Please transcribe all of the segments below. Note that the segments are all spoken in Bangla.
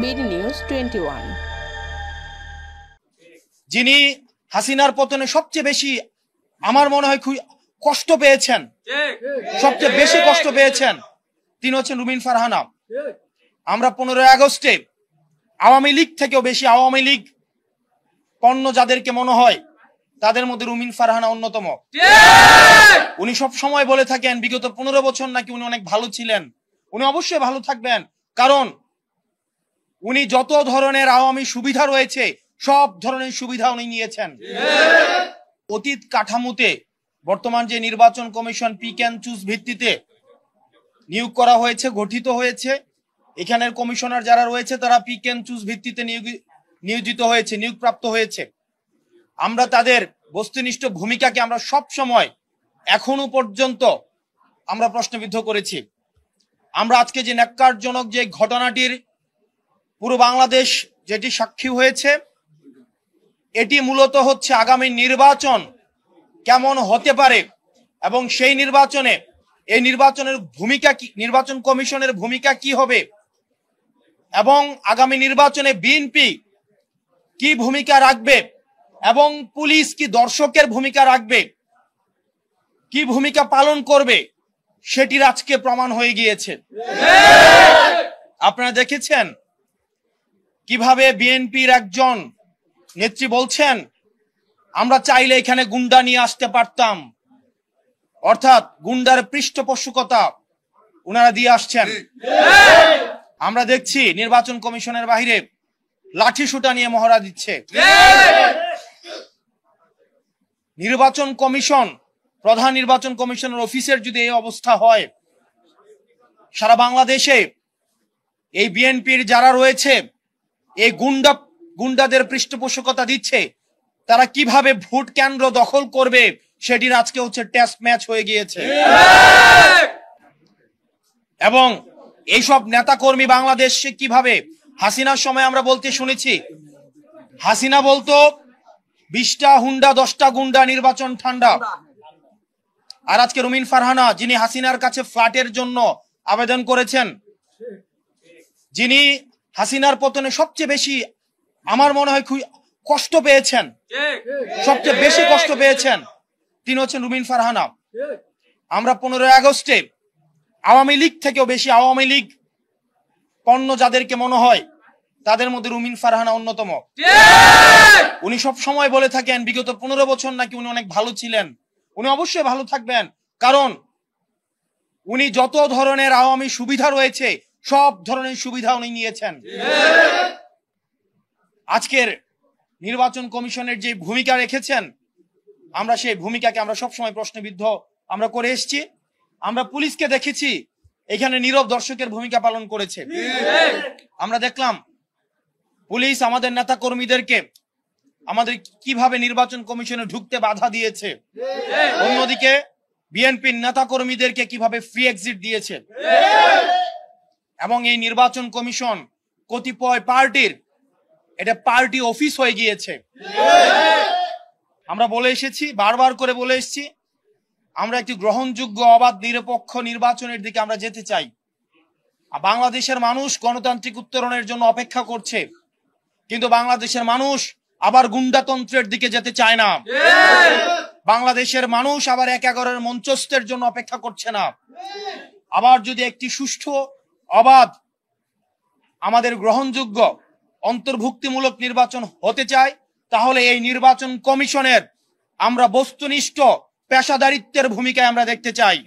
BD news 21। যিনি হাসিনার পতনে সবচেয়ে বেশি আমার মনে হয় কষ্ট পেয়েছেন, সবচেয়ে বেশি কষ্ট পেয়েছেন, তিনি হচ্ছেন রুমিন ফারহানা। আমরা 15 আগস্টে আওয়ামী লীগ থেকেও বেশি আওয়ামী লীগ পণ্য যাদেরকে মনে হয় তাদের মধ্যে রুমিন ফারহানা অন্যতম। উনি সব সময় বলে থাকেন বিগত 15 বছর নাকি উনি অনেক ভালো ছিলেন। উনি অবশ্যই ভালো থাকবেন, কারণ উনি যত ধরনের আওয়ামী সুবিধা রয়েছে সব ধরনের সুবিধা উনি নিয়েছেন। অতীত কাঠামোতে বর্তমান যে নির্বাচন কমিশন পিক অ্যান্ড চুজ ভিত্তিতে নিয়োগ করা হয়েছে, গঠিত হয়েছে, এখানের কমিশনার যারা রয়েছে তারা পিক অ্যান্ড চুজ ভিত্তিতে নিয়োজিত হয়েছে, নিয়োগপ্রাপ্ত হয়েছে। আমরা তাদের বস্তুনিষ্ঠ ভূমিকাকে আমরা সব সময় এখনো পর্যন্ত আমরা প্রশ্নবিদ্ধ করেছি। আমরা আজকে যে ন্যাক্কারজনক যে ঘটনাটির পুরো বাংলাদেশ যেটি সাক্ষী হয়েছে, এটি মূলত হচ্ছে আগামী নির্বাচন কেমন হতে পারে এবং সেই নির্বাচনে এই নির্বাচনের ভূমিকা কি, নির্বাচন কমিশনের ভূমিকা কি হবে এবং আগামী নির্বাচনে বিএনপি কি ভূমিকা রাখবে এবং পুলিশ কি দর্শকের ভূমিকা রাখবে, কি ভূমিকা পালন করবে, সেটির আজকে প্রমাণ হয়ে গিয়েছে। আপনারা দেখেছেন কিভাবে বিএনপির একজন নেত্রী বলছেন আমরা চাইলে এখানে গুন্ডা নিয়ে আসতে পারতাম, অর্থাৎ গুন্ডার পৃষ্ঠপোষকতা ওনারা দিয়ে আসছেন। আমরা দেখছি নির্বাচন কমিশনের বাইরে লাঠি সুটা নিয়ে মহড়া দিচ্ছে। নির্বাচন কমিশন, প্রধান নির্বাচন কমিশনের অফিসের যদি এই অবস্থা হয়, সারা বাংলাদেশে এই বিএনপির যারা রয়েছে এই গুন্ডাদের পৃষ্ঠপোষকতা দিচ্ছে, তারা কিভাবে ভোট কেন্দ্র দখল করবে সেটির আজকে হচ্ছে টেস্ট ম্যাচ হয়ে গিয়েছে। এবং এইসব নেতাকর্মী বাংলাদেশে কিভাবে, হাসিনার সময় আমরা বলতে শুনেছি, হাসিনা বলতো 20টা হুন্ডা 10টা গুন্ডা, নির্বাচন ঠান্ডা। আর আজকে রুমিন ফারহানা, যিনি হাসিনার কাছে ফ্ল্যাটের জন্য আবেদন করেছেন, যিনি হাসিনার পতনে সবচেয়ে বেশি আমার মনে হয় কষ্ট পেয়েছেন, সবচেয়ে বেশি কষ্ট পেয়েছেন, তিনি হচ্ছেন রুমিন ফারহানা। আমরা 15 আগস্টে আওয়ামী লীগ থেকেও বেশি আওয়ামী লীগ পণ্য যাদেরকে মনে হয় তাদের মধ্যে রুমিন ফারহানা অন্যতম। উনি সব সময় বলে থাকেন বিগত 15 বছর নাকি উনি অনেক ভালো ছিলেন। উনি অবশ্যই ভালো থাকবেন, কারণ উনি যত ধরনের আওয়ামী সুবিধা রয়েছে সব ধরনের সুবিধা উনি নিয়েছেন। আজকের নির্বাচন কমিশনের যে ভূমিকা রেখেছেন, আমরা সেই ভূমিকাকে আমরা সবসময় প্রশ্নবিদ্ধ আমরা করে এসেছি। আমরা পুলিশকে দেখেছি এখানে নীরব দর্শকের ভূমিকা পালন করেছে। আমরা দেখলাম পুলিশ আমাদের নেতা কর্মীদেরকে আমাদের কিভাবে নির্বাচন কমিশনে ঢুকতে বাধা দিয়েছে, অন্যদিকে বিএনপির নেতা কর্মীদেরকে কিভাবে ফ্রি এক্সিট দিয়েছে। এবং এই নির্বাচন কমিশন কতিপয় পার্টির এটা পার্টি অফিস হয়ে গিয়েছে। আমরা বলে এসেছি, বারবার করে বলে এসেছি, আমরা একটি গ্রহণযোগ্য অবাধ নিরপেক্ষ নির্বাচনের দিকে আমরা যেতে চাই। বাংলাদেশের মানুষ গণতান্ত্রিক উত্তরণের জন্য অপেক্ষা করছে, কিন্তু বাংলাদেশের মানুষ আবার গুন্ডাতন্ত্রের দিকে যেতে চায় না। বাংলাদেশের মানুষ আবার 1-11 মঞ্চস্থের জন্য অপেক্ষা করছে না। আবার যদি একটি সুষ্ঠু, অবাধ, আমাদের গ্রহণযোগ্য অন্তর্ভুক্তিমূলক নির্বাচন হতে চায়, তাহলে এই নির্বাচন কমিশনের আমরা বস্তুনিষ্ঠ পেশাদারিত্বের ভূমিকায় আমরা দেখতে চাই।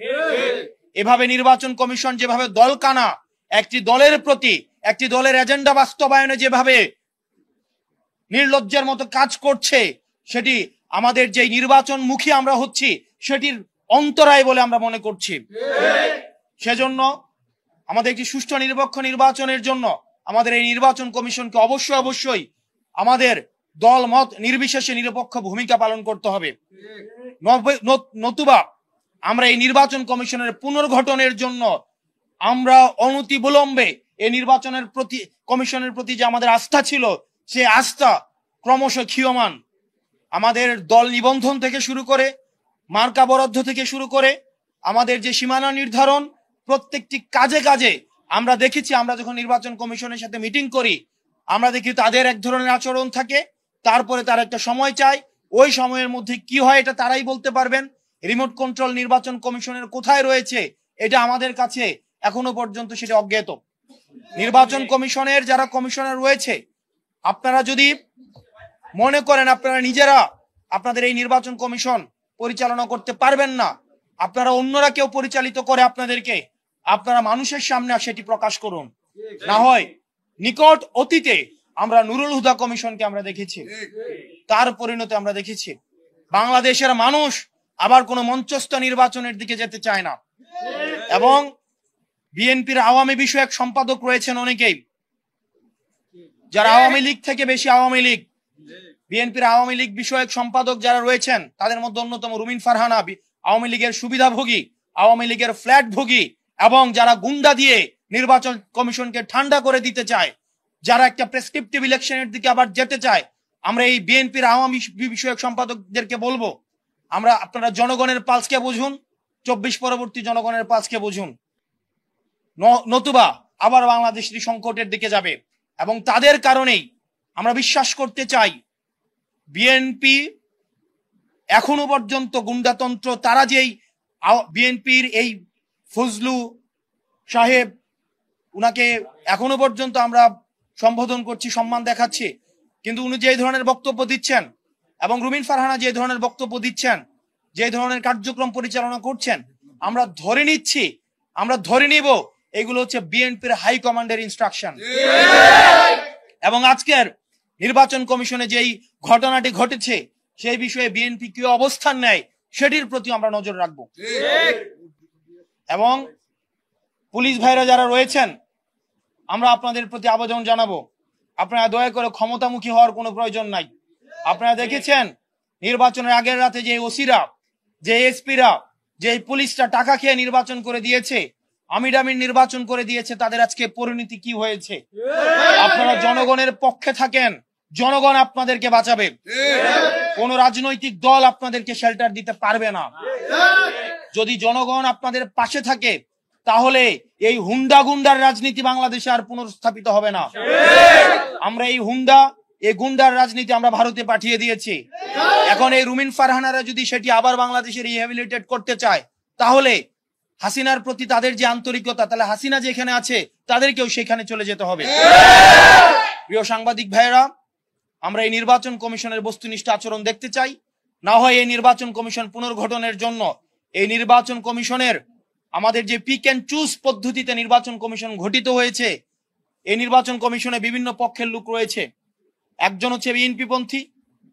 এভাবে নির্বাচন কমিশন যেভাবে দলকানা একটি দলের প্রতি, একটি দলের এজেন্ডা বাস্তবায়নে যেভাবে নির্লজ্জের মতো কাজ করছে, সেটি আমাদের যে নির্বাচনমুখী আমরা হচ্ছি সেটির অন্তরায় বলে আমরা মনে করছি। সেজন্য আমাদের একটি সুষ্ঠু নিরপেক্ষ নির্বাচনের জন্য আমাদের এই নির্বাচন কমিশনকে অবশ্যই আমাদের দল মত নির্বিশেষে নিরপেক্ষ ভূমিকা পালন করতে হবে। নতুবা আমরা এই নির্বাচন কমিশনের পুনর্গঠনের জন্য আমরা অনতিবিলম্বে এই নির্বাচনের প্রতি, কমিশনের প্রতি যে আমাদের আস্থা ছিল, সে আস্থা ক্রমশ ক্ষীয়মান। আমাদের দল নিবন্ধন থেকে শুরু করে, মার্কা বরাদ্দ থেকে শুরু করে, আমাদের যে সীমানা নির্ধারণ, প্রত্যেকটি কাজে কাজে আমরা দেখেছি, আমরা যখন নির্বাচন কমিশনের সাথে মিটিং করি আমরা দেখি তাদের এক ধরনের আচরণ থাকে, তারপরে তারা একটা সময় চায়, ওই সময়ের মধ্যে কি হয় এটা তারাই বলতে পারবেন। রিমোট কন্ট্রোল নির্বাচন কমিশনের কোথায় রয়েছে এটা আমাদের কাছে এখনো পর্যন্ত সেটা অজ্ঞাত। নির্বাচন কমিশনের যারা কমিশনার রয়েছে, আপনারা যদি মনে করেন আপনারা নিজেরা আপনাদের এই নির্বাচন কমিশন পরিচালনা করতে পারবেন না, আপনারা অন্যরা কেউ পরিচালিত করে আপনাদেরকে, আপনারা মানুষের সামনে সেটি প্রকাশ করুন। না হয় নিকট অতীতে আমরা নুরুল হুদা কমিশনকে আমরা দেখেছি, তার পরিণতি আমরা দেখেছি। বাংলাদেশের মানুষ আবার কোনো মঞ্চস্থ নির্বাচনের দিকে যেতে চায় না। এবং বিএনপির আওয়ামী বিষয়ক সম্পাদক রয়েছেন অনেকেই, যারা আওয়ামী লীগ থেকে বেশি আওয়ামী লীগ। বিএনপির আওয়ামী লীগ বিষয়ক সম্পাদক যারা রয়েছেন তাদের মধ্যে অন্যতম রুমিন ফারহানা, আওয়ামী লীগের সুবিধাভোগী, আওয়ামী লীগের ফ্ল্যাট ভোগী, এবং যারা গুন্ডা দিয়ে নির্বাচন কমিশনকে ঠান্ডা করে দিতে চায়, যারা একটা প্রেসক্রিপটিভ ইলেকশনের দিকে আবার যেতে চায়। আমরা এই বিএনপির আওয়ামী বিষয়ক সম্পাদকদেরকে বলবো, আপনারা জনগণের পালসকে বুঝুন, 24 পরবর্তী জনগণের পালসকে বুঝুন, নতুবা আবার বাংলাদেশ সংকটের দিকে যাবে। এবং তাদের কারণেই আমরা বিশ্বাস করতে চাই বিএনপি এখনো পর্যন্ত গুন্ডাতন্ত্র, তারা যেই বিএনপির এই ফজলু সাহেব, উনাকে এখনো পর্যন্ত আমরা সম্বোধন করছি, সম্মান দেখাচ্ছি, কিন্তু উনি যে ধরনের বক্তব্য দিচ্ছেন এবং রুমিন ফারহানা যে ধরনের বক্তব্য দিচ্ছেন, যে ধরনের কার্যক্রম পরিচালনা করছেন, আমরা ধরে নিব এগুলো হচ্ছে বিএনপির হাই কমান্ডের ইনস্ট্রাকশন। এবং আজকের নির্বাচন কমিশনে যেই ঘটনাটি ঘটেছে সেই বিষয়ে বিএনপি কি অবস্থান নেয় সেটির প্রতি আমরা নজর রাখব। এবং পুলিশ ভাইরা যারা রয়েছেন, আমরা আপনাদের প্রতি আবেদন জানাবো, আপনারা দয়া করে ক্ষমতামুখী হওয়ার কোনো প্রয়োজন নাই। আপনারা দেখেছেন নির্বাচনের আগের রাতে যে ওসিরা, যে এসপিরা, যে পুলিশটা টাকা খেয়ে নির্বাচন করে দিয়েছে, আমির নির্বাচন করে দিয়েছে, তাদের আজকে পরিণতি কি হয়েছে। আপনারা জনগণের পক্ষে থাকেন, জনগণ আপনাদেরকে বাঁচাবে, কোন রাজনৈতিক দল আপনাদেরকে শেল্টার দিতে পারবে না। যদি জনগণ আপনাদের পাশে থাকে তাহলে এই হুন্ডা গুন্ডার রাজনীতি বাংলাদেশে আর পুনর্স্থাপিত হবে না। আমরা এই গুন্ডার রাজনীতি আমরা ভারতে পাঠিয়ে দিয়েছি। এখন এই রুমিন ফারহানারা যদি সেটি আবার বাংলাদেশে রিহ্যাবিলিটেট করতে চায়, তাহলে হাসিনার প্রতি তাদের যে আন্তরিকতা, তাহলে হাসিনা যেখানে আছে তাদেরকেও সেখানে চলে যেতে হবে। প্রিয় সাংবাদিক ভাইয়েরা, আমরা এই নির্বাচন কমিশনের বস্তুনিষ্ঠ আচরণ দেখতে চাই। না হয় এই নির্বাচন কমিশন পুনর্গঠনের জন্য এই নির্বাচন কমিশনের আমাদের যে পিক অ্যান্ড চুজ পদ্ধতিতে নির্বাচন কমিশন গঠিত হয়েছে, এই নির্বাচন কমিশনে বিভিন্ন পক্ষের লোক রয়েছে। একজন হচ্ছে বিএনপি পন্থী,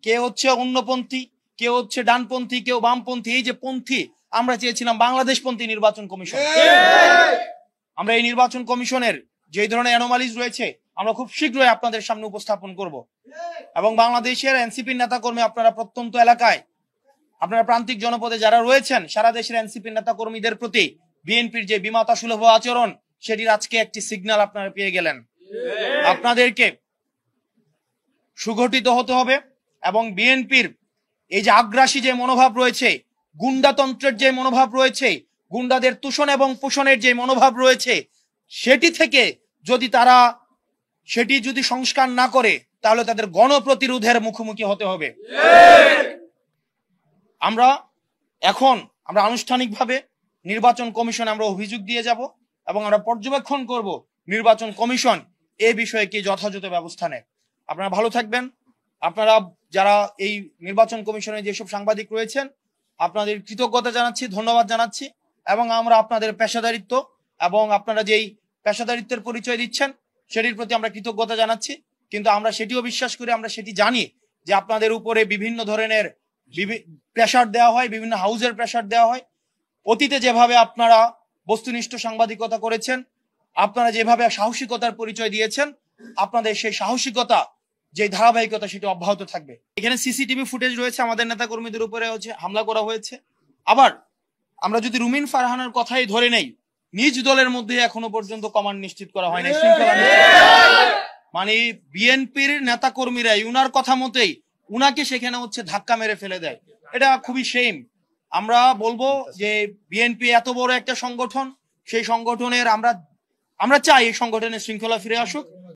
কেউ হচ্ছে অন্যপন্থী, কেউ হচ্ছে ডানপন্থী, কেউ বামপন্থী। এই যে পন্থী, আমরা চেয়েছিলাম বাংলাদেশ পন্থী নির্বাচন কমিশন। আমরা এই নির্বাচন কমিশনের যে ধরনের অ্যানোমালিজ রয়েছে আমরা খুব শীঘ্রই আপনাদের সামনে উপস্থাপন করব। এবং বাংলাদেশের এনসিপির নেতাকর্মী, আপনারা প্রত্যন্ত এলাকায়, আপনারা প্রান্তিক জনপদে যারা রয়েছেন, সারা দেশের এনসিপির নেতাকর্মীদের প্রতি বিএনপির যে বিমাতা সুলভ আচরণ, সেটির আজকে একটি সিগন্যাল আপনারা পেয়ে গেলেন। আপনাদেরকে সুগঠিত হতে হবে এবং বিএনপির এই যে আগ্রাসী যে মনোভাব রয়েছে, গুন্ডাতন্ত্রের যে মনোভাব রয়েছে, গুন্ডাদের তুষণ এবং পোষণের যে মনোভাব রয়েছে, সেটি থেকে যদি সংস্কার না করে তাহলে তাদের গণপ্রতিরোধের মুখোমুখি হতে হবে। আমরা আনুষ্ঠানিকভাবে নির্বাচন কমিশনে আমরা অভিযোগ দিয়ে যাব এবং আমরা পর্যবেক্ষণ করব নির্বাচন কমিশন এই বিষয়ে কি যথাযথ ব্যবস্থা নেয়। আপনারা ভালো থাকবেন। আপনারা যারা এই নির্বাচন কমিশনে যেসব সাংবাদিক রয়েছেন, আপনাদের কৃতজ্ঞতা জানাচ্ছি, ধন্যবাদ জানাচ্ছি। এবং আমরা আপনাদের পেশাদারিত্ব এবং আপনারা যেই পেশাদারিত্বের পরিচয় দিচ্ছেন সেটির প্রতি আমরা কৃতজ্ঞতা জানাচ্ছি। কিন্তু আমরা সেটিও বিশ্বাস করি, আমরা সেটি জানি যে আপনাদের উপরে বিভিন্ন ধরনের প্রেশার দেওয়া হয়, বিভিন্ন হাউজের প্রেশার দেওয়া হয়। অতীতে যেভাবে আপনারা বস্তুনিষ্ঠ সাংবাদিকতা করেছেন, আপনারা যেভাবে সাহসিকতার পরিচয় দিয়েছেন, আপনাদের সেই সাহসিকতা, যে ধারাবাহিকতা, সেটি অব্যাহত থাকবে। এখানে সিসিটিভি ফুটেজ রয়েছে, আমাদের নেতা কর্মীদের উপরে হামলা করা হয়েছে। আবার আমরা যদি রুমিন ফারহানার কথাই ধরে নেই, নিজ দলের মধ্যে এখনো পর্যন্ত কমান্ড নিশ্চিত করা হয় না, শৃঙ্খলা মানে বিএনপির নেতা কর্মীরাই উনার কথা মতেই উনাকে সেখানে ধাক্কা মেরে ফেলে দেয়। এটা খুবই শেম। আমরা বলবো যে বিএনপি এত বড় একটা সংগঠন, সেই সংগঠনের আমরা চাই এই সংগঠনের শৃঙ্খলা ফিরে আসুক।